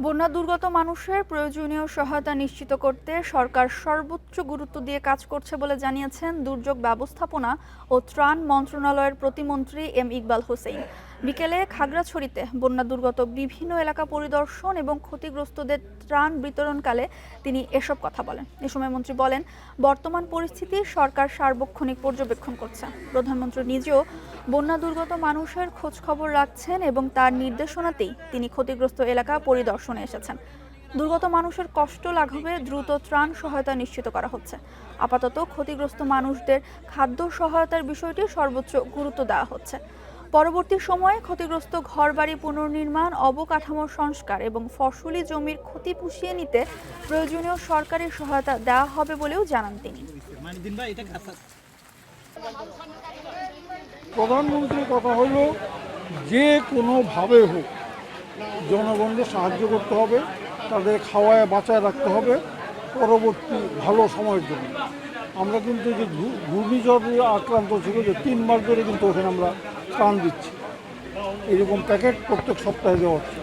বন্যা দুর্গত মানুষের প্রয়োজনীয় সহায়তা নিশ্চিত করতে সরকার সর্বোচ্চ গুরুত্ব দিয়ে কাজ করছে বলে জানিয়েছেন দুর্যোগ ব্যবস্থাপনা ও ত্রাণ মন্ত্রণালয়ের প্রতিমন্ত্রী এম ইকবাল হোসেন। বিকেলে খাগড়াছড়িতে বন্যা দুর্গত বিভিন্ন এলাকা পরিদর্শন এবং ক্ষতিগ্রস্তদের ত্রাণ বিতরণকালে তিনি এসব কথা বলেন। এ সময় মন্ত্রী বলেন, বর্তমান পরিস্থিতি সরকার সার্বক্ষণিক পর্যবেক্ষণ করছে। প্রধানমন্ত্রী নিজেও বন্যা দুর্গত মানুষের খোঁজ খবর রাখছেন এবং তার নির্দেশনাতেই তিনি ক্ষতিগ্রস্ত এলাকা পরিদর্শনে এসেছেন। দুর্গত মানুষের কষ্ট লাঘবে দ্রুত ত্রাণ সহায়তা নিশ্চিত করা হচ্ছে। আপাতত ক্ষতিগ্রস্ত মানুষদের খাদ্য সহায়তার বিষয়টি সর্বোচ্চ গুরুত্ব দেওয়া হচ্ছে। পরবর্তী সময়ে ক্ষতিগ্রস্ত ঘরবাড়ি পুনর্নির্মাণ, অবকাঠামো সংস্কার এবং ফসলি জমির ক্ষতি পুষিয়ে নিতে প্রয়োজনীয় সরকারি সহায়তা দেওয়া হবে বলেও জানান তিনি। প্রধানমন্ত্রীর কথা হলো যে কোনোভাবে হোক জনগণকে সাহায্য করতে হবে, তাদের খাওয়ায় বাঁচায় রাখতে হবে পরবর্তী ভালো সময়ের জন্য। আমরা কিন্তু যে ঘূর্ণিঝড় আক্রান্ত ছিল যে 3 মাস ধরে কিন্তু ওখানে আমরা ত্রাণ দিচ্ছি, এরকম প্যাকেট প্রত্যেক সপ্তাহে দেওয়া হচ্ছে।